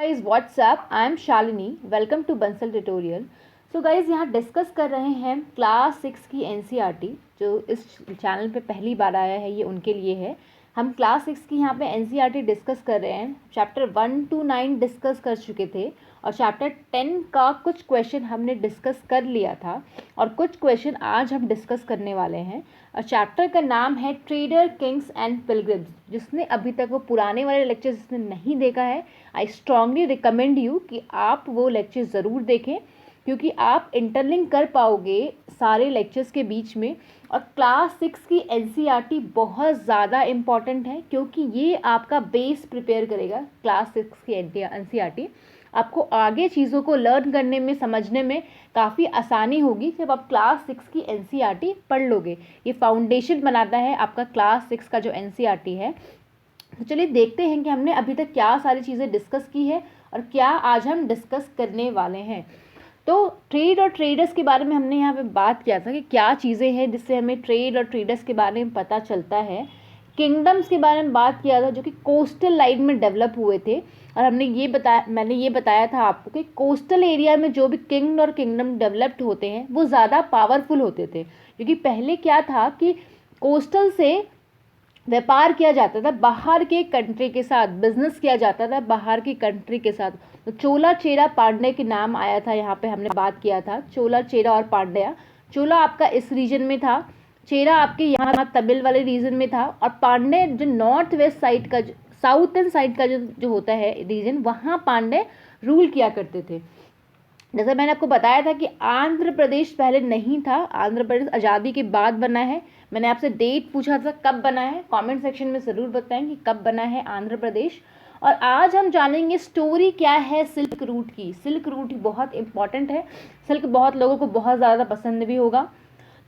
Guys what's up, I am Shalini. Welcome to Bansal tutorial. So guys यहाँ discuss कर रहे हैं क्लास 6 की एनसीईआरटी। जो इस चैनल पे पहली बार आया है ये उनके लिए है। हम क्लास 6 की यहाँ पे एनसीईआरटी डिस्कस कर रहे हैं। चैप्टर 1 to 9 डिस्कस कर चुके थे और चैप्टर 10 का कुछ क्वेश्चन हमने डिस्कस कर लिया था और कुछ क्वेश्चन आज हम डिस्कस करने वाले हैं। और चैप्टर का नाम है ट्रेडर किंग्स एंड पिलग्रिम्स। जिसने अभी तक वो पुराने वाले लेक्चर जिसने नहीं देखा है, आई स्ट्रांगली रिकमेंड यू कि आप वो लेक्चर ज़रूर देखें, क्योंकि आप इंटरलिंक कर पाओगे सारे लेक्चर्स के बीच में। और क्लास 6 की एनसीईआरटी बहुत ज़्यादा इम्पॉर्टेंट है, क्योंकि ये आपका बेस प्रिपेयर करेगा। क्लास 6 की एनसीईआरटी आपको आगे चीज़ों को लर्न करने में, समझने में काफ़ी आसानी होगी जब आप क्लास 6 की एनसीईआरटी पढ़ लोगे। ये फाउंडेशन बनाता है आपका क्लास 6 का जो एनसीईआरटी है। तो चलिए देखते हैं कि हमने अभी तक क्या सारी चीज़ें डिस्कस की है और क्या आज हम डिस्कस करने वाले हैं। तो ट्रेड और ट्रेडर्स के बारे में हमने यहाँ पे बात किया था कि क्या चीज़ें हैं जिससे हमें ट्रेड और ट्रेडर्स के बारे में पता चलता है। किंगडम्स के बारे में बात किया था जो कि कोस्टल लाइन में डेवलप हुए थे, और मैंने ये बताया था आपको कि कोस्टल एरिया में जो भी किंग और किंगडम डेवलप्ड होते हैं वो ज़्यादा पावरफुल होते थे। क्योंकि पहले क्या था कि कोस्टल से व्यापार किया जाता था, बाहर के कंट्री के साथ बिजनेस किया जाता था, बाहर की कंट्री के साथ। तो चोला चेरा पांड्या के नाम आया था, यहाँ पे हमने बात किया था चोला चेरा और पांड्या। चोला आपका इस रीजन में था, चेरा आपके यहाँ तमिल वाले रीजन में था, और पांड्य जो नॉर्थ वेस्ट साइड का, साउथर्न साइड का जो होता है रीजन, वहाँ पांड्य रूल किया करते थे। जैसे मैंने आपको बताया था कि आंध्र प्रदेश पहले नहीं था, आंध्र प्रदेश आज़ादी के बाद बना है। मैंने आपसे डेट पूछा था कब बना है, कमेंट सेक्शन में ज़रूर बताएं कि कब बना है आंध्र प्रदेश। और आज हम जानेंगे स्टोरी क्या है सिल्क रूट की। सिल्क रूट बहुत इंपॉर्टेंट है, सिल्क बहुत लोगों को बहुत ज़्यादा पसंद भी होगा।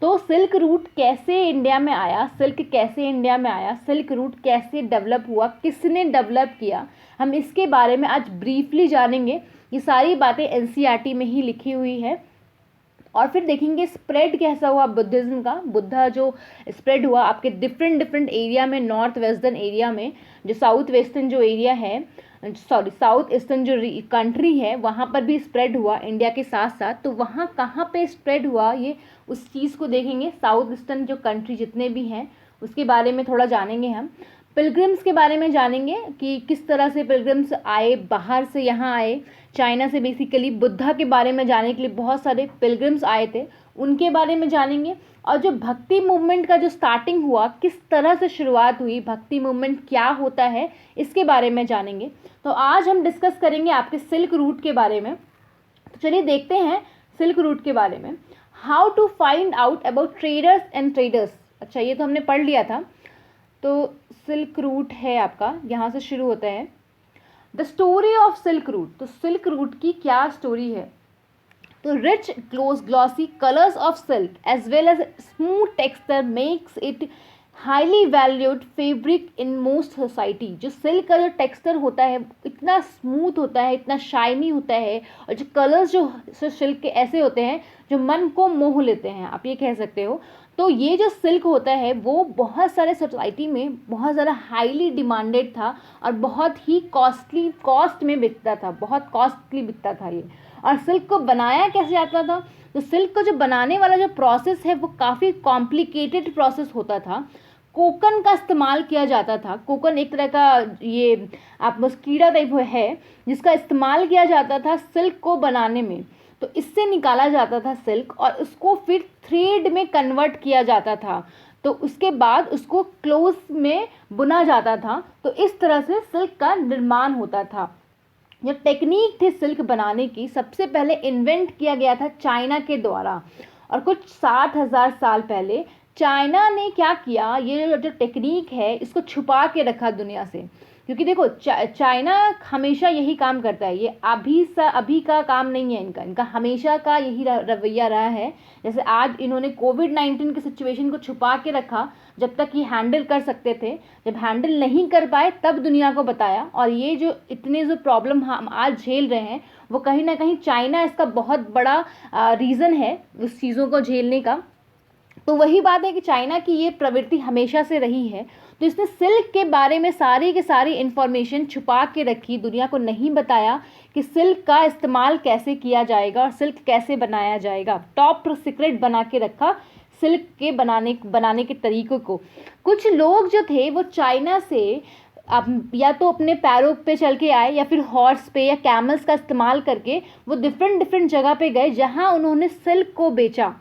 तो सिल्क रूट कैसे इंडिया में आया, सिल्क कैसे इंडिया में आया, सिल्क रूट कैसे डेवलप हुआ, किसने डेवलप किया, हम इसके बारे में आज ब्रीफली जानेंगे। ये सारी बातें एनसीईआरटी में ही लिखी हुई है। और फिर देखेंगे स्प्रेड कैसा हुआ बुद्धिज़्म का। बुद्धा जो स्प्रेड हुआ आपके डिफरेंट एरिया में, नॉर्थ वेस्टर्न एरिया में, जो साउथ वेस्टर्न जो एरिया है, साउथ ईस्टर्न जो कंट्री है, वहाँ पर भी स्प्रेड हुआ इंडिया के साथ साथ। तो वहाँ कहाँ पे स्प्रेड हुआ, ये उस चीज़ को देखेंगे। साउथ ईस्टर्न जो कंट्री जितने भी हैं उसके बारे में थोड़ा जानेंगे हम। पिलग्रिम्स के बारे में जानेंगे कि किस तरह से पिलग्रिम्स आए, बाहर से यहाँ आए, चाइना से बेसिकली। बुद्धा के बारे में जानने के लिए बहुत सारे पिलग्रिम्स आए थे, उनके बारे में जानेंगे। और जो भक्ति मूवमेंट का जो स्टार्टिंग हुआ, किस तरह से शुरुआत हुई, भक्ति मूवमेंट क्या होता है, इसके बारे में जानेंगे। तो आज हम डिस्कस करेंगे आपके सिल्क रूट के बारे में। तो चलिए देखते हैं सिल्क रूट के बारे में। How to find out about traders and traders. अच्छा, ये तो हमने पढ़ लिया था। तो सिल्क रूट है आपका, यहाँ से शुरू होता है। The story of silk route. तो सिल्क रूट की क्या स्टोरी है? तो rich glossy colours of silk as well as smooth texture makes it highly valued fabric in most society. जो सिल्क का जो टेक्सचर होता है इतना स्मूथ होता है, इतना शाइनी होता है, और जो कलर्स जो सिल्क के ऐसे होते हैं जो मन को मोह लेते हैं, आप ये कह सकते हो। तो ये जो सिल्क होता है वो बहुत सारे सोसाइटी में बहुत ज़्यादा हाईली डिमांडेड था और बहुत ही कॉस्ट में बिकता था, बहुत कॉस्टली बिकता था ये। और सिल्क को बनाया कैसे जाता था? तो सिल्क को जो बनाने वाला जो प्रोसेस है वो काफ़ी कॉम्प्लिकेटेड प्रोसेस होता था। कोकन का इस्तेमाल किया जाता था। कोकन एक तरह का ये आप बस कीड़ा टाइप है जिसका इस्तेमाल किया जाता था सिल्क को बनाने में। तो इससे निकाला जाता था सिल्क और उसको फिर थ्रेड में कन्वर्ट किया जाता था। तो उसके बाद उसको क्लोथ में बुना जाता था। तो इस तरह से सिल्क का निर्माण होता था। जो टेक्निक थी सिल्क बनाने की, सबसे पहले इन्वेंट किया गया था चाइना के द्वारा। और कुछ 60,000 साल पहले चाइना ने क्या किया, ये जो टेक्निक है इसको छुपा के रखा दुनिया से। क्योंकि देखो चाइना हमेशा यही काम करता है, ये अभी का काम नहीं है इनका हमेशा का यही रवैया रहा है। जैसे आज इन्होंने कोविड-19 की सिचुएशन को छुपा के रखा जब तक ये हैंडल कर सकते थे, जब हैंडल नहीं कर पाए तब दुनिया को बताया। और ये जो इतने जो प्रॉब्लम हम आज झेल रहे हैं वो कहीं ना कहीं चाइना इसका बहुत बड़ा रीज़न है उस चीज़ों को झेलने का। तो वही बात है कि चाइना की ये प्रवृत्ति हमेशा से रही है, तो इसने सिल्क के बारे में सारी की सारी इन्फॉर्मेशन छुपा के रखी, दुनिया को नहीं बताया कि सिल्क का इस्तेमाल कैसे किया जाएगा और सिल्क कैसे बनाया जाएगा। टॉप सीक्रेट बना के रखा सिल्क के बनाने के तरीकों को। कुछ लोग जो थे वो चाइना से अब या तो अपने पैरों पे चल के आए या फिर हॉर्स पे या कैमल्स का इस्तेमाल करके वो डिफरेंट जगह पे गए जहाँ उन्होंने सिल्क को बेचा।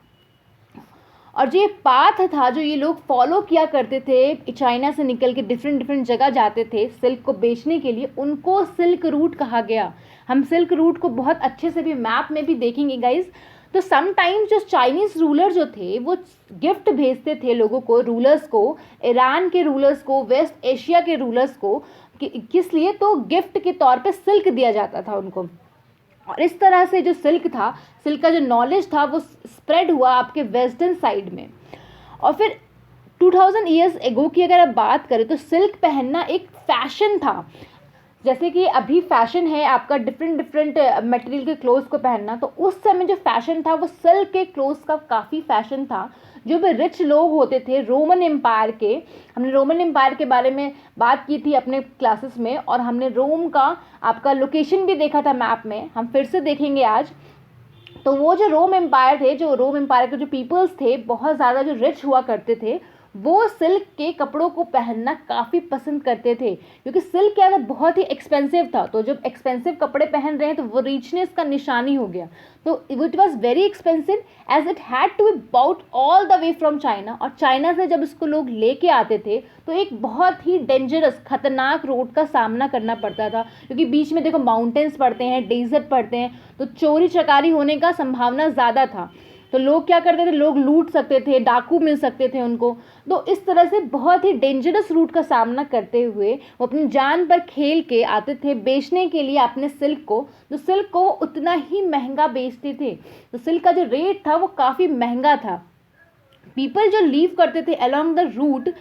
और जो ये पाथ था जो ये लोग फॉलो किया करते थे, चाइना से निकल के डिफरेंट जगह जाते थे सिल्क को बेचने के लिए, उनको सिल्क रूट कहा गया। हम सिल्क रूट को बहुत अच्छे से भी मैप में भी देखेंगे गाइज। तो समटाइम्स जो चाइनीज़ रूलर जो थे वो गिफ्ट भेजते थे लोगों को, रूलर्स को, ईरान के रूलर्स को, वेस्ट एशिया के रूलर्स को, किस लिए? तो गिफ्ट के तौर पे सिल्क दिया जाता था उनको। और इस तरह से जो सिल्क था, सिल्क का जो नॉलेज था वो स्प्रेड हुआ आपके वेस्टर्न साइड में। और फिर 2000 ईयर्स एगो की अगर आप बात करें तो सिल्क पहनना एक फैशन था। जैसे कि अभी फैशन है आपका डिफरेंट मटेरियल के क्लोथ्स को पहनना, तो उस समय जो फैशन था वो सिल्क के क्लोथ्स का काफ़ी फैशन था। जो भी रिच लोग होते थे रोमन एम्पायर के, हमने रोमन एम्पायर के बारे में बात की थी अपने क्लासेस में, और हमने रोम का आपका लोकेशन भी देखा था मैप में, हम फिर से देखेंगे आज। तो वो जो रोम एम्पायर थे, जो रोम एम्पायर के जो पीपल्स थे बहुत ज़्यादा जो रिच हुआ करते थे, वो सिल्क के कपड़ों को पहनना काफ़ी पसंद करते थे, क्योंकि सिल्क क्या था, बहुत ही एक्सपेंसिव था। तो जब एक्सपेंसिव कपड़े पहन रहे हैं तो वो रिचनेस का निशानी हो गया। तो it was very expensive as it had to be brought all the way from China. और चाइना से जब इसको लोग लेके आते थे तो एक बहुत ही डेंजरस खतरनाक रोड का सामना करना पड़ता था, क्योंकि बीच में देखो माउंटेन्स पड़ते हैं, डेजर्ट पड़ते हैं, तो चोरी चकारी होने का संभावना ज़्यादा था। तो लोग क्या करते थे, लोग लूट सकते थे, डाकू मिल सकते थे उनको। तो इस तरह से बहुत ही डेंजरस रूट का सामना करते हुए वो अपनी जान पर खेल के आते थे बेचने के लिए अपने सिल्क को। तो सिल्क को उतना ही महंगा बेचते थे, तो सिल्क का जो रेट था वो काफ़ी महंगा था। पीपल जो लीव करते थे along the route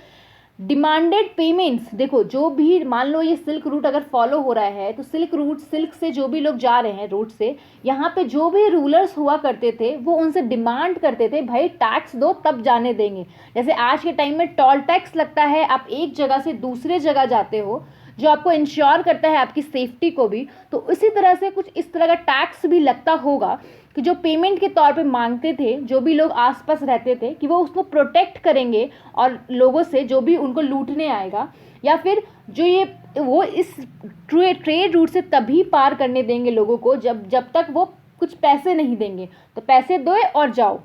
demanded payments. देखो जो भी मान लो ये सिल्क रूट अगर फॉलो हो रहा है तो सिल्क से जो भी लोग जा रहे हैं रूट से, यहाँ पे जो भी रूलर्स हुआ करते थे वो उनसे डिमांड करते थे, भाई टैक्स दो तब जाने देंगे। जैसे आज के टाइम में टोल टैक्स लगता है, आप एक जगह से दूसरे जगह जाते हो, जो आपको इंश्योर करता है आपकी सेफ्टी को भी। तो इसी तरह से कुछ इस तरह का टैक्स भी लगता होगा कि जो पेमेंट के तौर पे मांगते थे जो भी लोग आसपास रहते थे, कि वो उसको प्रोटेक्ट करेंगे और लोगों से जो भी उनको लूटने आएगा, या फिर जो ये वो इस ट्रेड रूट से तभी पार करने देंगे लोगों को जब तक वो कुछ पैसे नहीं देंगे। तो पैसे दो और जाओ,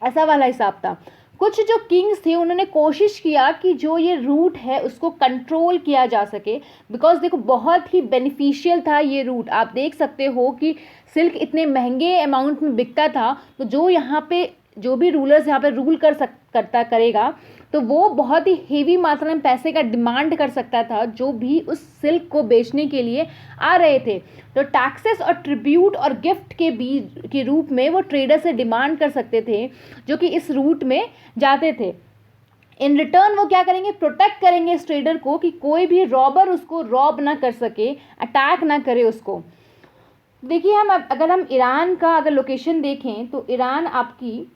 ऐसा वाला हिसाब था। कुछ जो किंग्स थे उन्होंने कोशिश किया कि जो ये रूट है उसको कंट्रोल किया जा सके, बिकॉज देखो बहुत ही बेनिफिशियल था ये रूट। आप देख सकते हो कि सिल्क इतने महंगे अमाउंट में बिकता था, तो जो यहाँ पे जो भी रूलर्स यहाँ पे रूल करेगा तो वो बहुत ही हेवी मात्रा में पैसे का डिमांड कर सकता था जो भी उस सिल्क को बेचने के लिए आ रहे थे। तो टैक्सेस और ट्रिब्यूट और गिफ्ट के रूप में वो ट्रेडर से डिमांड कर सकते थे जो कि इस रूट में जाते थे। इन रिटर्न वो क्या करेंगे, प्रोटेक्ट करेंगे इस ट्रेडर को कि कोई भी रॉबर उसको रॉब ना कर सके, अटैक ना करे उसको। देखिए अगर हम ईरान का अगर लोकेशन देखें तो ईरान आपकी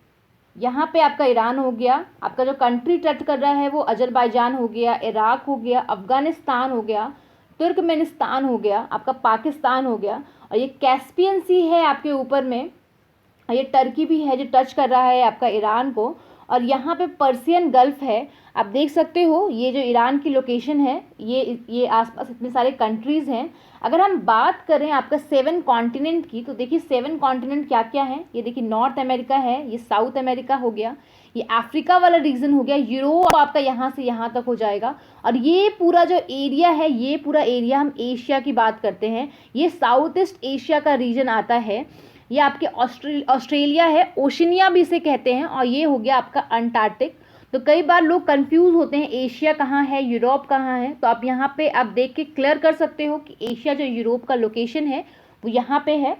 यहाँ पे आपका ईरान हो गया, आपका जो कंट्री टच कर रहा है वो अजरबैजान हो गया, इराक हो गया, अफ़गानिस्तान हो गया, तुर्कमेनिस्तान हो गया, आपका पाकिस्तान हो गया, और ये कैस्पियन सी है आपके ऊपर में, और ये टर्की भी है जो टच कर रहा है आपका ईरान को, और यहाँ पे पर्सियन गल्फ है। आप देख सकते हो ये जो ईरान की लोकेशन है, ये आसपास इतने सारे कंट्रीज़ हैं। अगर हम बात करें आपका 7 कॉन्टिनेंट की, तो देखिए 7 कॉन्टिनेंट क्या क्या हैं। ये देखिए नॉर्थ अमेरिका है, ये साउथ अमेरिका हो गया, ये अफ्रीका वाला रीजन हो गया, यूरोप आपका यहाँ से यहाँ तक हो जाएगा, और ये पूरा जो एरिया है, ये पूरा एरिया हम एशिया की बात करते हैं, ये साउथ ईस्ट एशिया का रीजन आता है। ये आपके ऑस्ट्रेलिया है, ओशिनिया भी इसे कहते हैं, और ये हो गया आपका अंटार्कटिक। तो कई बार लोग कंफ्यूज होते हैं एशिया कहाँ है, यूरोप कहाँ है, तो आप यहाँ पे आप देख के क्लियर कर सकते हो कि एशिया जो यूरोप का लोकेशन है वो यहाँ पे है।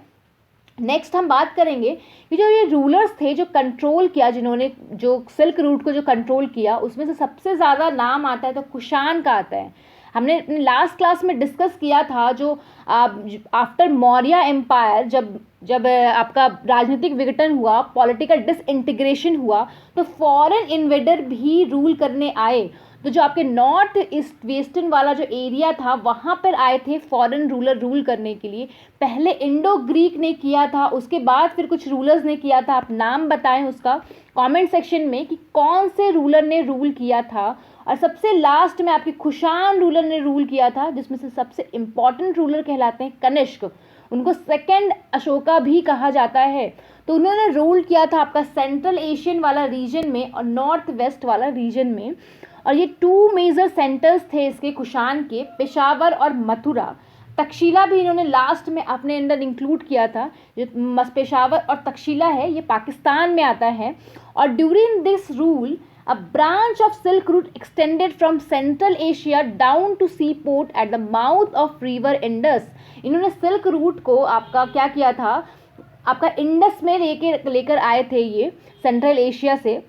नेक्स्ट हम बात करेंगे कि जो ये रूलर्स थे जो कंट्रोल किया, जिन्होंने जो सिल्क रूट को जो कंट्रोल किया, उसमें से सबसे ज़्यादा नाम आता है तो कुषाण का आता है। हमने लास्ट क्लास में डिस्कस किया था जो आफ्टर मौर्य एम्पायर जब आपका राजनीतिक विघटन हुआ, पॉलिटिकल डिसइंटीग्रेशन हुआ, तो फॉरेन इन्वेडर भी रूल करने आए। तो जो आपके नॉर्थ ईस्ट वेस्टर्न वाला जो एरिया था वहाँ पर आए थे फॉरेन रूलर रूल करने के लिए। पहले इंडो ग्रीक ने किया था, उसके बाद फिर कुछ रूलर्स ने किया था। आप नाम बताएं उसका कमेंट सेक्शन में कि कौन से रूलर ने रूल किया था। और सबसे लास्ट में आपके कुषाण रूलर ने रूल किया था, जिसमें से सबसे इम्पॉर्टेंट रूलर कहलाते हैं कनिष्क। उनको सेकंड अशोका भी कहा जाता है। तो उन्होंने रूल किया था आपका सेंट्रल एशियन वाला रीजन में और नॉर्थ वेस्ट वाला रीजन में। और ये 2 मेजर सेंटर्स थे इसके कुषाण के, पेशावर और मथुरा। तक्षशिला भी इन्होंने लास्ट में अपने अंदर इंक्लूड किया था। जो पेशावर और तक्षशिला है ये पाकिस्तान में आता है। और during this rule a branch of silk route extended from central asia down to seaport at the mouth of river indus। इन्होंने सिल्क रूट को आपका क्या किया था, आपका इंडस में लेकर आए थे ये सेंट्रल एशिया से।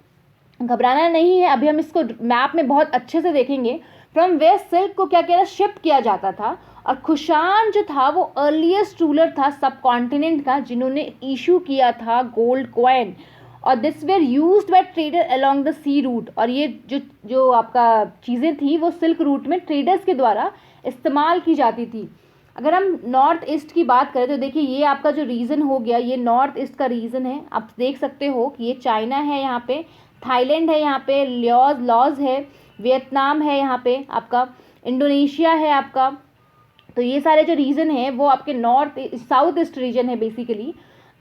घबराना नहीं है, अभी हम इसको मैप में बहुत अच्छे से देखेंगे। फ्रॉम वेस्ट सिल्क को क्या किया था, शिप किया जाता था। और कुषाण जो था वो अर्लीस्ट रूलर था सब कॉन्टिनेंट का, जिन्होंने इशू किया था गोल्ड कॉइन। और this were used by trader along the sea route. और ये जो आपका चीज़ें थी वो सिल्क रूट में ट्रेडर्स के द्वारा इस्तेमाल की जाती थी। अगर हम नॉर्थ ईस्ट की बात करें तो देखिए ये आपका जो रीजन हो गया, ये नॉर्थ ईस्ट का रीजन है। आप देख सकते हो कि ये चाइना है, यहाँ पे थाईलैंड है, यहाँ पे लॉज है, वियतनाम है, यहाँ पे आपका इंडोनेशिया है आपका। तो ये सारे जो रीजन है वो आपके नॉर्थ साउथ ईस्ट रीजन है बेसिकली।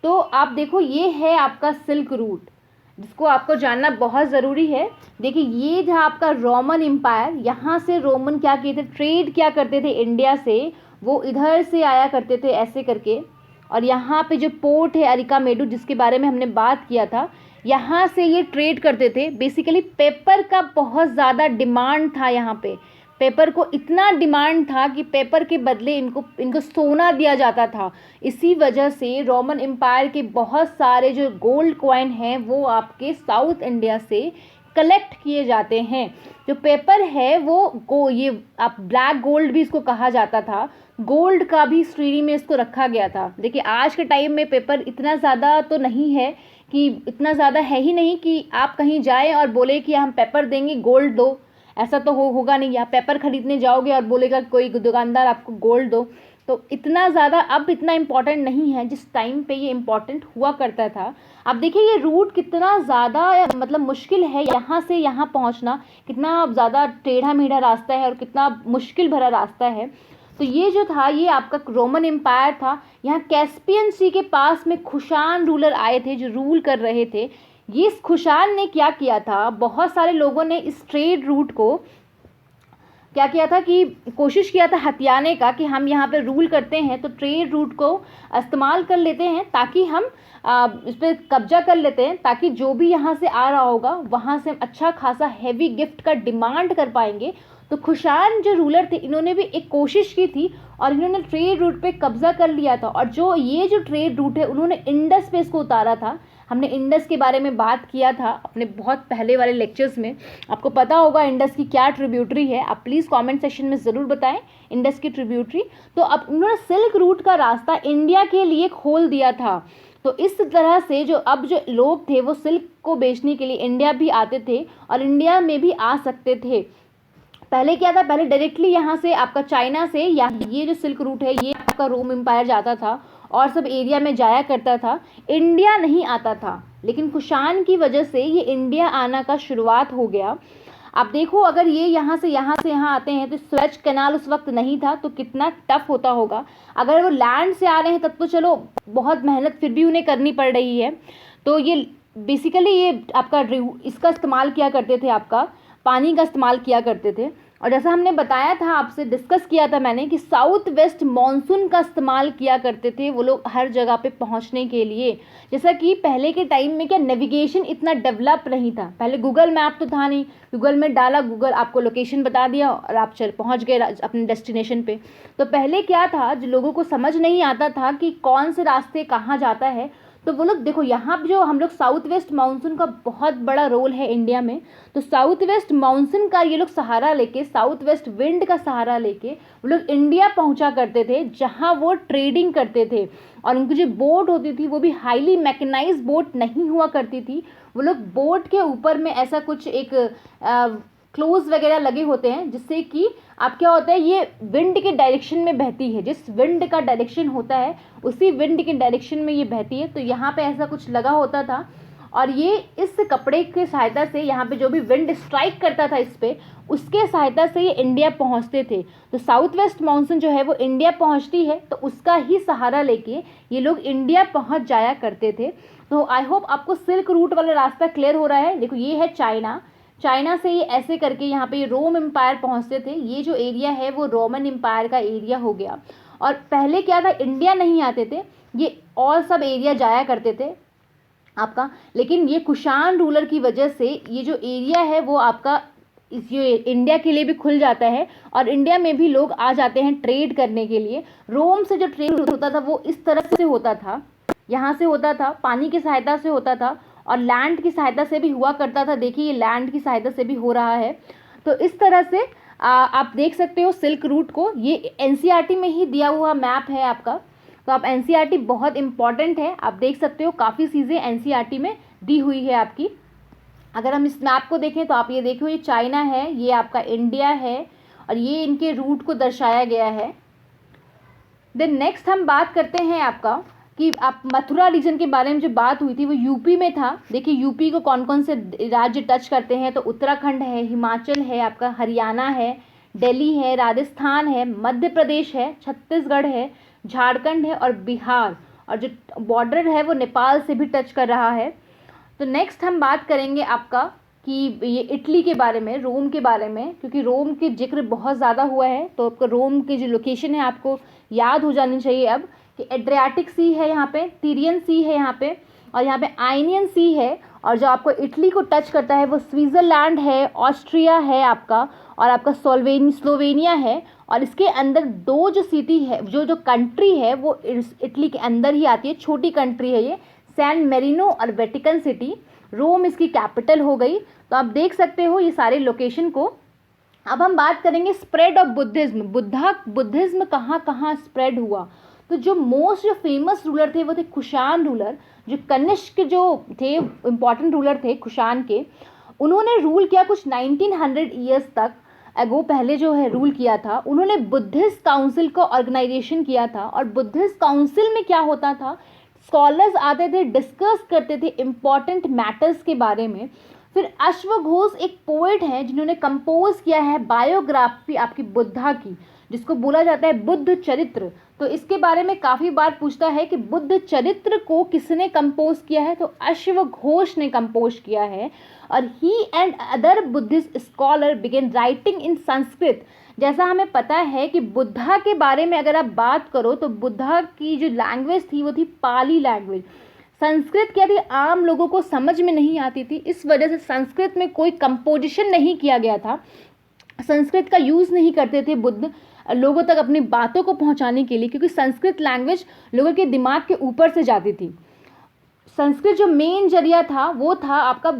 तो आप देखो ये है आपका सिल्क रूट, जिसको आपको जानना बहुत ज़रूरी है। देखिए ये था आपका रोमन एम्पायर। यहाँ से रोमन क्या किए थे, ट्रेड क्या करते थे इंडिया से, वो इधर से आया करते थे ऐसे करके। और यहाँ पे जो पोर्ट है अरिकामेडू, जिसके बारे में हमने बात किया था, यहाँ से ये ट्रेड करते थे। बेसिकली पेपर का बहुत ज़्यादा डिमांड था यहाँ पे। पेपर को इतना डिमांड था कि पेपर के बदले इनको सोना दिया जाता था। इसी वजह से रोमन एम्पायर के बहुत सारे जो गोल्ड कॉइन हैं वो आपके साउथ इंडिया से कलेक्ट किए जाते हैं। जो पेपर है वो ये आप ब्लैक गोल्ड भी इसको कहा जाता था। गोल्ड का भी श्रेणी में इसको रखा गया था। देखिए आज के टाइम में पेपर इतना ज़्यादा तो नहीं है, कि इतना ज़्यादा है ही नहीं कि आप कहीं जाएं और बोले कि हम पेपर देंगे गोल्ड दो, ऐसा तो होगा नहीं। आप पेपर खरीदने जाओगे और बोलेगा कोई दुकानदार आपको गोल्ड दो। तो इतना ज़्यादा अब इतना इम्पॉर्टेंट नहीं है, जिस टाइम पे ये इम्पॉर्टेंट हुआ करता था। अब देखिए ये रूट कितना ज़्यादा मतलब मुश्किल है, यहाँ से यहाँ पहुँचना कितना ज़्यादा टेढ़ा मेढ़ा रास्ता है और कितना मुश्किल भरा रास्ता है। तो ये जो था ये आपका रोमन एम्पायर था। यहाँ कैस्पियन सी के पास में कुषाण रूलर आए थे जो रूल कर रहे थे। ये कुषाण ने क्या किया था, बहुत सारे लोगों ने इस ट्रेड रूट को क्या किया था कि कोशिश किया था हथियाने का, कि हम यहाँ पे रूल करते हैं तो ट्रेड रूट को इस्तेमाल कर लेते हैं ताकि हम इस पर कब्जा कर लेते हैं, ताकि जो भी यहाँ से आ रहा होगा वहाँ से हम अच्छा खासा हैवी गिफ्ट का डिमांड कर पाएंगे। तो कुषाण जो रूलर थे इन्होंने भी एक कोशिश की थी और इन्होंने ट्रेड रूट पे कब्जा कर लिया था। और ये जो ट्रेड रूट है उन्होंने इंडस पे इसको उतारा था। हमने इंडस के बारे में बात किया था अपने बहुत पहले वाले लेक्चर्स में, आपको पता होगा इंडस की क्या ट्रिब्यूटरी है। आप प्लीज़ कमेंट सेक्शन में ज़रूर बताएं इंडस की ट्रिब्यूटरी। तो अब उन्होंने सिल्क रूट का रास्ता इंडिया के लिए खोल दिया था। तो इस तरह से जो लोग थे वो सिल्क को बेचने के लिए इंडिया भी आते थे और इंडिया में भी आ सकते थे। पहले क्या था, पहले डायरेक्टली यहाँ से आपका चाइना से या ये जो सिल्क रूट है ये आपका रोम एम्पायर जाता था और सब एरिया में जाया करता था, इंडिया नहीं आता था। लेकिन कुषाण की वजह से ये इंडिया आना का शुरुआत हो गया। आप देखो अगर ये यहाँ से यहाँ आते हैं तो स्वेज कैनाल उस वक्त नहीं था, तो कितना टफ होता होगा। अगर वो लैंड से आ रहे हैं तब तो चलो बहुत मेहनत फिर भी उन्हें करनी पड़ रही है। तो ये बेसिकली ये आपका इसका इस्तेमाल किया करते थे, आपका पानी का इस्तेमाल किया करते थे। और जैसा हमने बताया था, आपसे डिस्कस किया था मैंने कि साउथ वेस्ट मानसून का इस्तेमाल किया करते थे वो लोग हर जगह पे पहुंचने के लिए। जैसा कि पहले के टाइम में क्या नेविगेशन इतना डेवलप नहीं था, पहले गूगल मैप तो था नहीं, गूगल में डाला, गूगल आपको लोकेशन बता दिया और आप पहुंच गए अपने डेस्टिनेशन पे। तो पहले क्या था, जो लोगों को समझ नहीं आता था कि कौन से रास्ते कहाँ जाता है, तो वो लोग देखो यहाँ पे जो हम लोग साउथ वेस्ट मानसून का बहुत बड़ा रोल है इंडिया में, तो साउथ वेस्ट मानसून का ये लोग सहारा लेके, साउथ वेस्ट विंड का सहारा लेके वो लोग इंडिया पहुँचा करते थे, जहाँ वो ट्रेडिंग करते थे। और उनकी जो बोट होती थी वो भी हाईली मैकेनाइज बोट नहीं हुआ करती थी। वो लोग बोट के ऊपर में ऐसा कुछ एक क्लोज वगैरह लगे होते हैं, जिससे कि आप क्या होता है, ये विंड के डायरेक्शन में बहती है, जिस विंड का डायरेक्शन होता है उसी विंड के डायरेक्शन में ये बहती है। तो यहाँ पे ऐसा कुछ लगा होता था, और ये इस कपड़े की सहायता से यहाँ पे जो भी विंड स्ट्राइक करता था इस पे, उसके सहायता से ये इंडिया पहुँचते थे। तो साउथ वेस्ट मानसून जो है वो इंडिया पहुँचती है, तो उसका ही सहारा लेके ये लोग इंडिया पहुँच जाया करते थे। तो आई होप आपको सिल्क रूट वाला रास्ता क्लियर हो रहा है। देखो ये है चाइना, चाइना से ये ऐसे करके यहाँ पे रोम एम्पायर पहुँचते थे। ये जो एरिया है वो रोमन एम्पायर का एरिया हो गया। और पहले क्या था, इंडिया नहीं आते थे, ये और सब एरिया जाया करते थे आपका, लेकिन ये कुषाण रूलर की वजह से ये जो एरिया है वो आपका ये इंडिया के लिए भी खुल जाता है, और इंडिया में भी लोग आ जाते हैं ट्रेड करने के लिए। रोम से जो ट्रेड होता था वो इस तरह से होता था, यहाँ से होता था, पानी की सहायता से होता था, और लैंड की सहायता से भी हुआ करता था। देखिए ये लैंड की सहायता से भी हो रहा है। तो इस तरह से आप देख सकते हो सिल्क रूट को। ये एनसीईआरटी में ही दिया हुआ मैप है आपका, तो आप एनसीईआरटी बहुत इंपॉर्टेंट है, आप देख सकते हो काफ़ी चीज़ें एनसीईआरटी में दी हुई है आपकी। अगर हम इस मैप को देखें तो आप ये देखो, ये चाइना है, ये आपका इंडिया है, और ये इनके रूट को दर्शाया गया है। देन नेक्स्ट हम बात करते हैं आपका कि आप मथुरा रीजन के बारे में जो बात हुई थी वो यूपी में था। देखिए यूपी को कौन कौन से राज्य टच करते हैं, तो उत्तराखंड है, हिमाचल है, आपका हरियाणा है, दिल्ली है, राजस्थान है, मध्य प्रदेश है, छत्तीसगढ़ है, झारखंड है और बिहार, और जो बॉर्डर है वो नेपाल से भी टच कर रहा है। तो नेक्स्ट हम बात करेंगे आपका कि ये इटली के बारे में, रोम के बारे में, क्योंकि रोम के जिक्र बहुत ज़्यादा हुआ है, तो आपका रोम की जो लोकेशन है आपको याद हो जानी चाहिए अब, कि एड्रियाटिक सी है यहाँ पे, तीरियन सी है यहाँ पे, और यहाँ पे आइनियन सी है, और जो आपको इटली को टच करता है वो स्विट्ज़रलैंड है, ऑस्ट्रिया है आपका, और आपका स्लोवेनिया है। और इसके अंदर दो जो सिटी है, जो कंट्री है वो इटली के अंदर ही आती है, छोटी कंट्री है ये, सैन मेरिनो और वेटिकन सिटी। रोम इसकी कैपिटल हो गई। तो आप देख सकते हो ये सारे लोकेशन को। अब हम बात करेंगे स्प्रेड ऑफ बुद्धिज्म, बुद्धिज्म कहाँ कहाँ स्प्रेड हुआ। तो जो मोस्ट जो फेमस रूलर थे वो थे कुषाण रूलर, जो कनिष्क जो थे इम्पॉर्टेंट रूलर थे कुषाण के। उन्होंने रूल किया कुछ 1900 ईयर्स तक एगो, पहले जो है रूल किया था। उन्होंने बुद्धिस्ट काउंसिल का ऑर्गेनाइजेशन किया था, और बुद्धिस्ट काउंसिल में क्या होता था, स्कॉलर्स आते थे, डिस्कस करते थे इम्पॉर्टेंट मैटर्स के बारे में। फिर अश्वघोष एक पोएट हैं जिन्होंने कंपोज किया है बायोग्राफी आपकी बुद्धा की, जिसको बोला जाता है बुद्ध चरित्र। तो इसके बारे में काफ़ी बार पूछता है कि बुद्ध चरित्र को किसने कंपोज किया है, तो अश्वघोष ने कंपोज किया है। और he and other Buddhist scholar began writing in Sanskrit. जैसा हमें पता है कि बुद्धा के बारे में अगर आप बात करो तो बुद्धा की जो लैंग्वेज थी वो थी पाली लैंग्वेज। संस्कृत क्या थी, आम लोगों को समझ में नहीं आती थी, इस वजह से संस्कृत में कोई कंपोजिशन नहीं किया गया था, संस्कृत का यूज़ नहीं करते थे बुद्ध लोगों तक अपनी बातों को पहुंचाने के लिए, क्योंकि संस्कृत लैंग्वेज लोगों के दिमाग के ऊपर से जाती थी। संस्कृत जो मेन जरिया था वो था आपका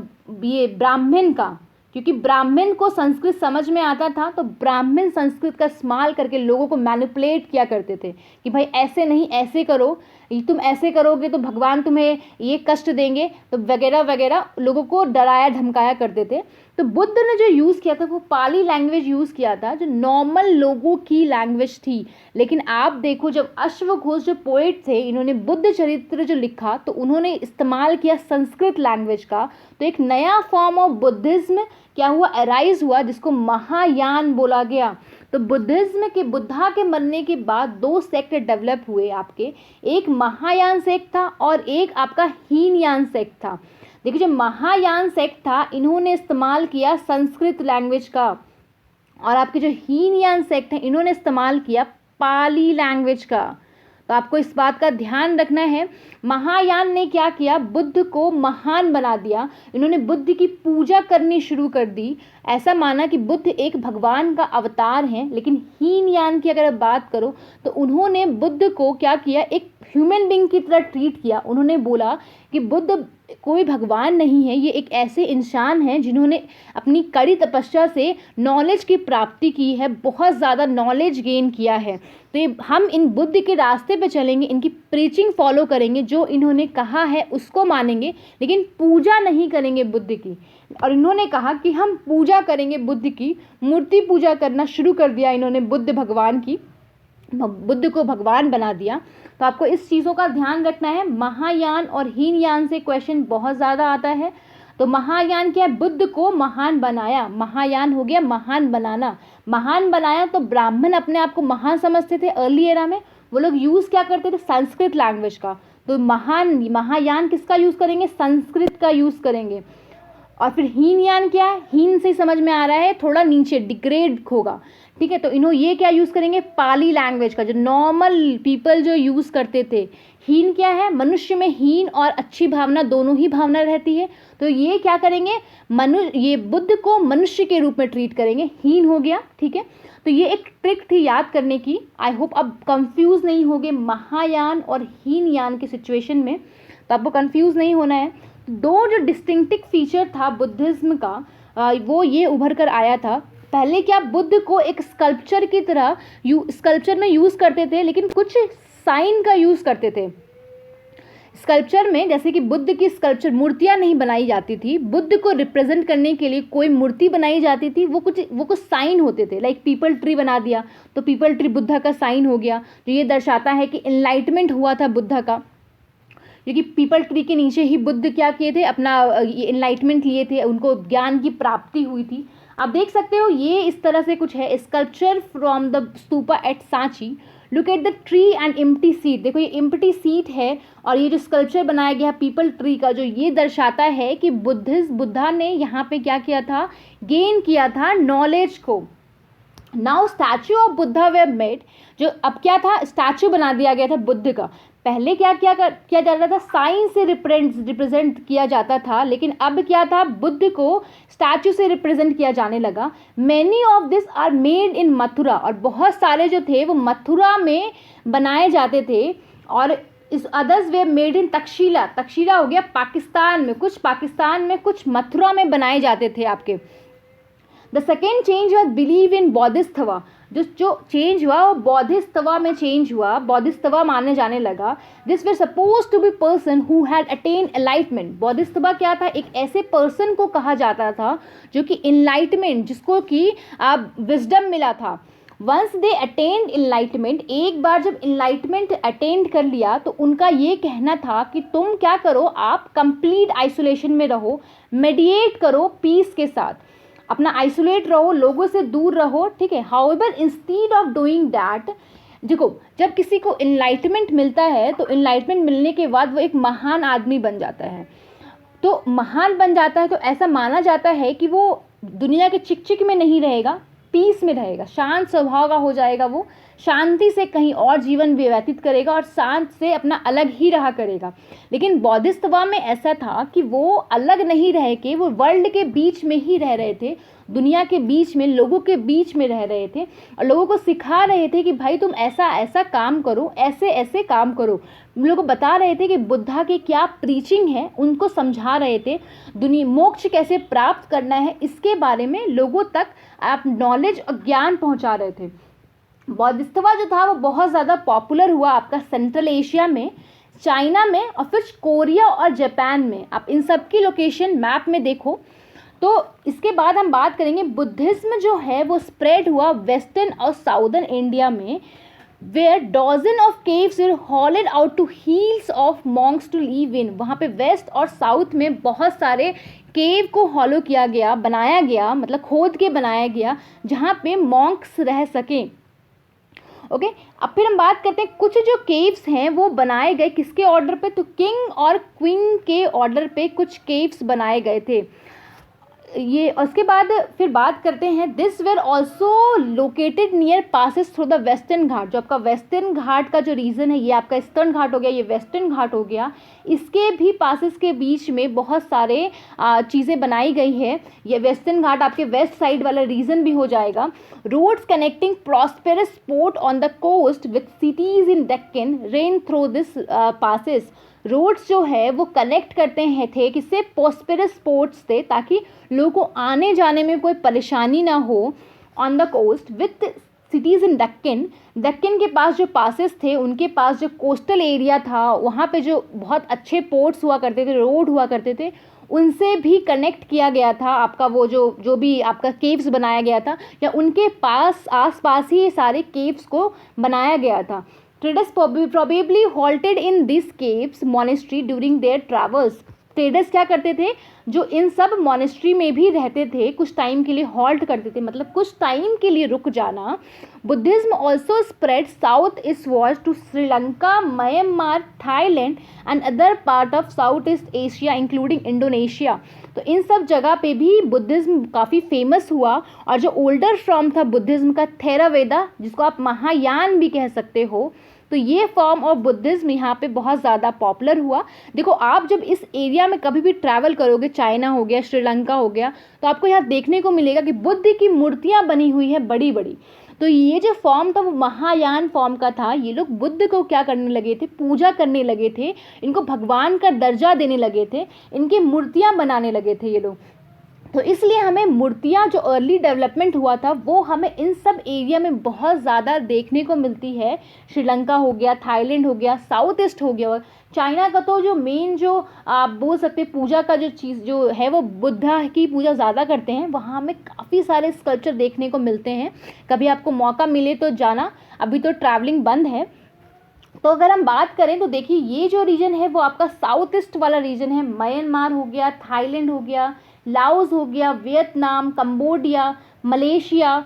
ये ब्राह्मण का, क्योंकि ब्राह्मण को संस्कृत समझ में आता था, तो ब्राह्मण संस्कृत का इस्तेमाल करके लोगों को मैनिपुलेट किया करते थे कि भाई ऐसे नहीं ऐसे करो, तुम ऐसे करोगे तो भगवान तुम्हें ये कष्ट देंगे, तो वगैरह वगैरह लोगों को डराया धमकाया करते थे। तो बुद्ध ने जो यूज़ किया था वो पाली लैंग्वेज यूज़ किया था, जो नॉर्मल लोगों की लैंग्वेज थी। लेकिन आप देखो जब अश्वघोष जो पोएट थे, इन्होंने बुद्ध चरित्र जो लिखा तो उन्होंने इस्तेमाल किया संस्कृत लैंग्वेज का। तो एक नया फॉर्म ऑफ बुद्धिज्म क्या हुआ, अराइज हुआ, जिसको महायान बोला गया। तो बुद्धिज्म के बुद्धा के मरने के बाद दो सेक्ट डेवलप हुए आपके, एक महायान सेक्ट था और एक आपका हीनयान सेक्ट था। देखिए जो महायान सेक्ट था इन्होंने इस्तेमाल किया संस्कृत लैंग्वेज का, और आपके जो हीनयान सेक्ट है इन्होंने इस्तेमाल किया पाली लैंग्वेज का। तो आपको इस बात का ध्यान रखना है। महायान ने क्या किया, बुद्ध को महान बना दिया, इन्होंने बुद्ध की पूजा करनी शुरू कर दी, ऐसा माना कि बुद्ध एक भगवान का अवतार हैं। लेकिन हीनयान की अगर बात करो तो उन्होंने बुद्ध को क्या किया, एक ह्यूमन बीइंग की तरह ट्रीट किया। उन्होंने बोला कि बुद्ध कोई भगवान नहीं है, ये एक ऐसे इंसान हैं जिन्होंने अपनी कड़ी तपस्या से नॉलेज की प्राप्ति की है, बहुत ज़्यादा नॉलेज गेन किया है। तो ये हम इन बुद्ध के रास्ते पे चलेंगे, इनकी प्रीचिंग फॉलो करेंगे, जो इन्होंने कहा है उसको मानेंगे, लेकिन पूजा नहीं करेंगे बुद्ध की। और इन्होंने कहा कि हम पूजा करेंगे बुद्ध की, मूर्ति पूजा करना शुरू कर दिया इन्होंने बुद्ध भगवान की, बुद्ध को भगवान बना दिया। तो आपको इस चीज़ों का ध्यान रखना है। महायान और हीनयान से क्वेश्चन बहुत ज़्यादा आता है। तो महायान क्या है, बुद्ध को महान बनाया, महायान हो गया महान बनाना। महान बनाया तो ब्राह्मण अपने आप को महान समझते थे अर्ली एरा में, वो लोग यूज़ क्या करते थे, संस्कृत लैंग्वेज का। तो महायान किसका यूज़ करेंगे, संस्कृत का यूज़ करेंगे। और फिर हीनयान क्या है, हीन से समझ में आ रहा है थोड़ा नीचे डिग्रेड होगा, ठीक है। तो इन्होंने ये क्या यूज़ करेंगे, पाली लैंग्वेज का, जो नॉर्मल पीपल जो यूज़ करते थे। हीन क्या है, मनुष्य में हीन और अच्छी भावना दोनों ही भावना रहती है। तो ये क्या करेंगे, ये बुद्ध को मनुष्य के रूप में ट्रीट करेंगे, हीन हो गया, ठीक है। तो ये एक ट्रिक थी याद करने की। आई होप अब कंफ्यूज नहीं होगे महायान और हीनयान के सिचुएशन में, तो आपको कंफ्यूज नहीं होना है। दो जो डिस्टिंक्टिव फीचर था बुद्धिज्म का, वो ये उभर कर आया था। पहले क्या, बुद्ध को एक स्कल्पचर की तरह स्कल्पचर में यूज़ करते थे, लेकिन कुछ साइन का यूज़ करते थे स्कल्पचर में। जैसे कि बुद्ध की स्कल्पचर मूर्तियाँ नहीं बनाई जाती थी, बुद्ध को रिप्रेजेंट करने के लिए कोई मूर्ति बनाई जाती थी, वो कुछ साइन होते थे। लाइक पीपल ट्री बना दिया तो पीपल ट्री बुद्धा का साइन हो गया, जो ये दर्शाता है कि एनलाइटमेंट हुआ था बुद्धा का, क्योंकि पीपल ट्री के नीचे ही बुद्ध क्या किए थे, अपना एनलाइटमेंट लिए थे, उनको ज्ञान की प्राप्ति हुई थी। आप देख सकते हो ये इस तरह से कुछ है, sculpture from the stupa at Sanchi. Look at the tree and empty seat. देखो ये एम्प्टी सीट है, और ये जो स्कल्पचर बनाया गया पीपल ट्री का, जो ये दर्शाता है कि बुद्धा ने यहाँ पे क्या किया था, गेन किया था नॉलेज को। Now statue of Buddha way made, जो अब क्या था, स्टैचू बना दिया गया था बुद्ध का। पहले क्या किया जाता था, साइन से रिप्रेजेंट किया जाता था, लेकिन अब क्या था, बुद्ध को स्टैचू से रिप्रेजेंट किया जाने लगा। Many of this are made in Mathura, और बहुत सारे जो थे वो मथुरा में बनाए जाते थे, और इस others way made in Takshashila. Takshashila हो गया पाकिस्तान में, कुछ पाकिस्तान में, कुछ मथुरा में बनाए जाते थे आपके। The second change was believe in Bodhisattva. जो चेंज हुआ वो बौद्धिस्थवा में चेंज हुआ, बौद्धिस्थवा माने जाने लगा। This were suppose to be person who had attain enlightenment. Bodhisattva क्या था, एक ऐसे पर्सन को कहा जाता था जो कि एनलाइटमेंट, जिसको कि विजडम मिला था। वंस दे अटेन्ड एनलाइटमेंट, एक बार जब एनलाइटमेंट अटेंड कर लिया तो उनका ये कहना था कि तुम क्या करो, आप कंप्लीट आइसोलेशन में रहो, मेडिएट करो पीस के साथ, अपना आइसोलेट रहो, लोगों से दूर रहो, ठीक है। However instead of doing that, देखो जब किसी को एनलाइटमेंट मिलता है तो एनलाइटमेंट मिलने के बाद वो एक महान आदमी बन जाता है। तो महान बन जाता है तो ऐसा माना जाता है कि वो दुनिया के चिक में नहीं रहेगा, पीस में रहेगा, शांत स्वभाव का हो जाएगा, वो शांति से कहीं और जीवन व्यतीत करेगा और शांत से अपना अलग ही रहा करेगा। लेकिन बौद्धिस्तवा में ऐसा था कि वो अलग नहीं रह के वो वर्ल्ड के बीच में ही रह रहे थे, दुनिया के बीच में, लोगों के बीच में रह रहे थे, और लोगों को सिखा रहे थे कि भाई तुम ऐसा ऐसा काम करो, ऐसे ऐसे काम करो। लोगों को बता रहे थे कि बुद्धा की क्या प्रीचिंग है, उनको समझा रहे थे। दुनिया मोक्ष कैसे प्राप्त करना है इसके बारे में लोगों तक आप नॉलेज और ज्ञान पहुंचा रहे थे। बौद्धिस्तवा जो था वो बहुत ज़्यादा पॉपुलर हुआ आपका सेंट्रल एशिया में, चाइना में, और फिर कोरिया और जापान में। आप इन सब की लोकेशन मैप में देखो। तो इसके बाद हम बात करेंगे बुद्धिज्म जो है वो स्प्रेड हुआ वेस्टर्न और साउदर्न इंडिया में, where dozen of caves were hollowed out to hills of monks to live in. वहाँ पे वेस्ट और साउथ में बहुत सारे केव को हॉलो किया गया, बनाया गया, मतलब खोद के बनाया गया, जहाँ पे मॉन्क्स रह सकें। ओके, अब फिर हम बात करते हैं कुछ जो केव्स हैं वो बनाए गए किसके ऑर्डर पे, तो किंग और क्वीन के ऑर्डर पे कुछ केव्स बनाए गए थे। ये उसके बाद फिर बात करते हैं, this were also located near passes through the Western Ghat. जो आपका वेस्टर्न घाट का जो रीजन है, ये आपका ईस्टर्न घाट हो गया, ये वेस्टर्न घाट हो गया, इसके भी पासिस के बीच में बहुत सारे चीज़ें बनाई गई है। ये वेस्टर्न घाट आपके वेस्ट साइड वाला रीजन भी हो जाएगा। Roads connecting prosperous port on the coast with cities in Deccan ran through this passes. Roads जो है वो कनेक्ट करते हैं थे किससे, प्रॉस्पेरस पोर्ट्स थे, ताकि लोगों को आने जाने में कोई परेशानी ना हो on the coast with cities in Deccan. Deccan के पास जो पासेस थे, उनके पास जो कोस्टल एरिया था, वहाँ पे जो बहुत अच्छे पोर्ट्स हुआ करते थे, रोड हुआ करते थे, उनसे भी कनेक्ट किया गया था आपका वो जो भी आपका केव्स बनाया गया था, या उनके पास आसपास ही ये सारे केव्स को बनाया गया था। Traders probably halted in these caves monastery during their travels। Traders क्या करते थे, जो इन सब मोनेस्ट्री में भी रहते थे, कुछ टाइम के लिए हॉल्ट करते थे, मतलब कुछ टाइम के लिए रुक जाना। Buddhism also spread south eastward to Sri Lanka, Myanmar, Thailand and other part of south east Asia including Indonesia. तो इन सब जगह पे भी बुद्धिज्म काफ़ी फेमस हुआ। और जो ओल्डर फॉर्म था बुद्धिज्म का, थेरावेदा, जिसको आप महायान भी कह सकते हो, तो ये फॉर्म ऑफ बुद्धिज्म यहाँ पे बहुत ज़्यादा पॉपुलर हुआ। देखो, आप जब इस एरिया में कभी भी ट्रैवल करोगे, चाइना हो गया, श्रीलंका हो गया, तो आपको यहाँ देखने को मिलेगा कि बुद्ध की मूर्तियाँ बनी हुई है बड़ी बड़ी। तो ये जो फॉर्म था वो महायान फॉर्म का था। ये लोग बुद्ध को क्या करने लगे थे, पूजा करने लगे थे, इनको भगवान का दर्जा देने लगे थे, इनकी मूर्तियाँ बनाने लगे थे ये लोग। तो इसलिए हमें मूर्तियाँ, जो अर्ली डेवलपमेंट हुआ था, वो हमें इन सब एरिया में बहुत ज़्यादा देखने को मिलती है। श्रीलंका हो गया, थाईलैंड हो गया, साउथ ईस्ट हो गया, चाइना का तो जो मेन जो आप बोल सकते हैं पूजा का जो चीज़ जो है, वो बुद्धा की पूजा ज़्यादा करते हैं। वहाँ हमें काफ़ी सारे स्कल्पचर देखने को मिलते हैं। कभी आपको मौका मिले तो जाना, अभी तो ट्रैवलिंग बंद है। तो अगर हम बात करें तो देखिए, ये जो रीजन है वो आपका साउथ ईस्ट वाला रीजन है। म्यांमार हो गया, थाईलैंड हो गया, लाओस हो गया, वियतनाम, कंबोडिया, मलेशिया,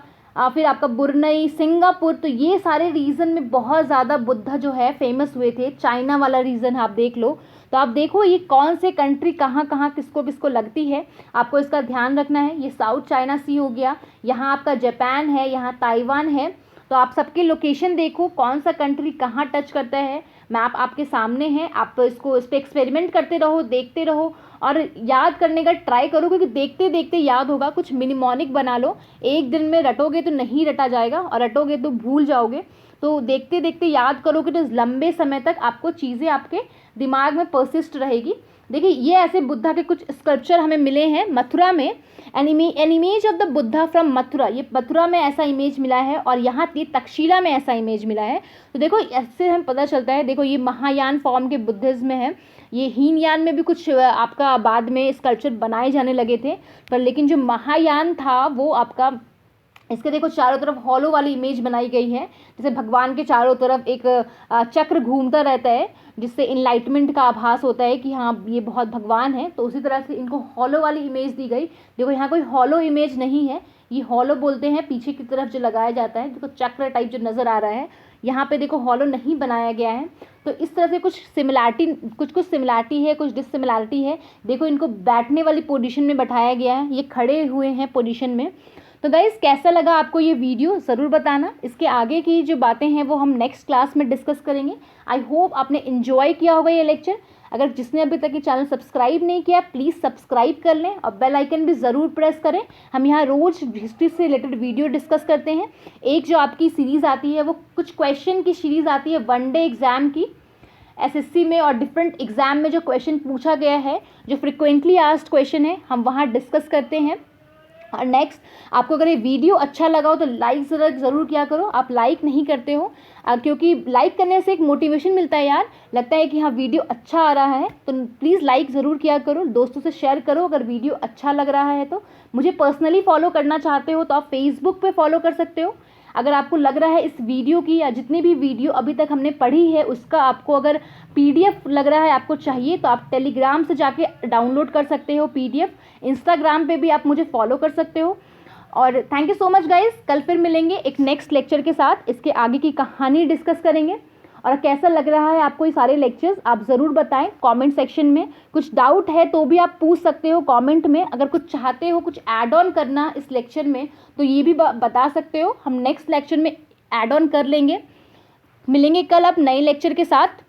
फिर आपका बुरनई, सिंगापुर। तो ये सारे रीजन में बहुत ज़्यादा बुद्धा जो है फेमस हुए थे। चाइना वाला रीजन आप देख लो, तो आप देखो ये कौन से कंट्री कहाँ कहाँ किसको किसको लगती है, आपको इसका ध्यान रखना है। ये साउथ चाइना सी हो गया, यहाँ आपका जापान है, यहाँ ताइवान है। तो आप सबके लोकेशन देखो, कौन सा कंट्री कहाँ टच करता है। मैप आपके सामने है, आप तो इसको इस पर एक्सपेरिमेंट करते रहो, देखते रहो और याद करने का ट्राई करो, क्योंकि देखते देखते याद होगा। कुछ मिनिमोनिक बना लो, एक दिन में रटोगे तो नहीं रटा जाएगा, और रटोगे तो भूल जाओगे। तो देखते देखते याद करोगे तो लंबे समय तक आपको चीज़ें आपके दिमाग में परसिस्ट रहेगी। देखिए, ये ऐसे बुद्धा के कुछ स्कल्पचर हमें मिले हैं मथुरा में। An image of the Buddha from Mathura, ये मथुरा में ऐसा इमेज मिला है, और यहाँ तक्षशिला में ऐसा इमेज मिला है। तो देखो, इससे हमें पता चलता है, देखो ये महायान फॉर्म के बुद्धिज्म में है। ये हीनयान में भी कुछ आपका बाद में स्कल्पचर बनाए जाने लगे थे, पर लेकिन जो महायान था वो आपका, इसके देखो चारों तरफ हॉलो वाली इमेज बनाई गई है, जैसे भगवान के चारों तरफ एक चक्र घूमता रहता है, जिससे इनलाइटमेंट का आभास होता है कि हाँ ये बहुत भगवान है। तो उसी तरह से इनको हॉलो वाली इमेज दी गई। देखो, यहाँ कोई हॉलो इमेज नहीं है, ये हॉलो बोलते हैं पीछे की तरफ जो लगाया जाता है। देखो चक्र टाइप जो नज़र आ रहा है, यहाँ पे देखो हॉलो नहीं बनाया गया है। तो इस तरह से कुछ सिमिलैरिटी है, कुछ डिससिमिलैरिटी है। देखो, इनको बैठने वाली पोजीशन में बैठाया गया है, ये खड़े हुए हैं पोजीशन में। तो गाइज़, कैसा लगा आपको ये वीडियो ज़रूर बताना। इसके आगे की जो बातें हैं वो हम नेक्स्ट क्लास में डिस्कस करेंगे। आई होप आपने इन्जॉय किया होगा ये लेक्चर। अगर जिसने अभी तक ये चैनल सब्सक्राइब नहीं किया, प्लीज़ सब्सक्राइब कर लें और बेल आइकन भी ज़रूर प्रेस करें। हम यहाँ रोज़ हिस्ट्री से रिलेटेड वीडियो डिस्कस करते हैं। एक जो आपकी सीरीज़ आती है वो कुछ क्वेश्चन की सीरीज़ आती है, वनडे एग्ज़ाम की, एसएससी में और डिफरेंट एग्ज़ाम में जो क्वेश्चन पूछा गया है, जो फ्रिक्वेंटली आस्क्ड क्वेश्चन है, हम वहाँ डिस्कस करते हैं। और नेक्स्ट, आपको अगर ये वीडियो अच्छा लगा हो तो लाइक ज़रूर किया करो। आप लाइक नहीं करते हो, क्योंकि लाइक करने से एक मोटिवेशन मिलता है यार, लगता है कि हाँ वीडियो अच्छा आ रहा है। तो प्लीज़ लाइक ज़रूर किया करो, दोस्तों से शेयर करो अगर वीडियो अच्छा लग रहा है तो। मुझे पर्सनली फॉलो करना चाहते हो तो आप फेसबुक पे फॉलो कर सकते हो। अगर आपको लग रहा है इस वीडियो की या जितनी भी वीडियो अभी तक हमने पढ़ी है उसका आपको अगर पीडीएफ लग रहा है, आपको चाहिए, तो आप टेलीग्राम से जाके डाउनलोड कर सकते हो पीडीएफ। इंस्टाग्राम पे भी आप मुझे फॉलो कर सकते हो। और thank you so much guys, कल फिर मिलेंगे एक नेक्स्ट लेक्चर के साथ। इसके आगे की कहानी डिस्कस करेंगे। और कैसा लग रहा है आपको ये सारे लेक्चर्स, आप ज़रूर बताएं कमेंट सेक्शन में। कुछ डाउट है तो भी आप पूछ सकते हो कमेंट में। अगर कुछ चाहते हो कुछ ऐड ऑन करना इस लेक्चर में तो ये भी बता सकते हो, हम नेक्स्ट लेक्चर में ऐड ऑन कर लेंगे। मिलेंगे कल अब नए लेक्चर के साथ।